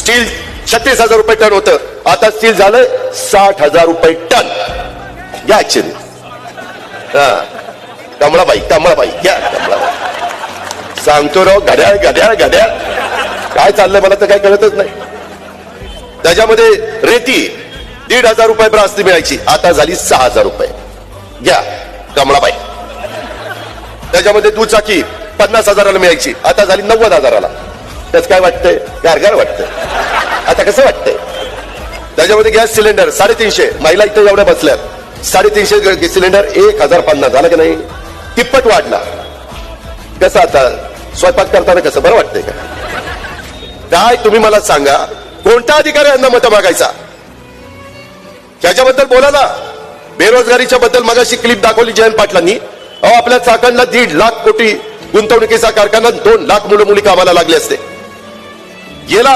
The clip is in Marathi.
स्टील 36,000 रुपये टन होतं, आता स्टील झालं 60,000 रुपये टन. घ्या ऍक्च्युअली. हा, कमळाबाई घ्या कमळाबाई. सांगतो राव, घड्याळ घड्याळ घड्याळ काय चाललंय मला तर काय कळतच नाही. त्याच्यामध्ये रेती 1,500 रुपये ब्रास्ती मिळायची, आता झाली 6,000 रुपये. घ्या कमळाबाई. त्याच्यामध्ये दुचाकी 50,000ला मिळायची, आता झाली 90,000ला. त्याच काय वाटतंय? गारगार वाटतंय. आता कसं वाटतंय? त्याच्यामध्ये गॅस सिलेंडर 350, महिला इथे एवढ्या बसल्यात, 350 सिलेंडर 1,050 झालं की नाही? तिप्पट वाढला. कसं आता स्वयंपाक करताना कसं बरं वाटतंय का? काय तुम्ही मला सांगा, कोणता अधिकारी यांना मतं मागायचा? त्याच्याबद्दल बोला ना. बेरोजगारीच्या बद्दल मगाशी क्लिप दाखवली जयंत पाटलांनी. आपल्या चाकणला 1.5 लाख कोटी गुंतवणुकीचा कारखाना, 2 लाख मुलं मुली कामाला लागले असते. गेला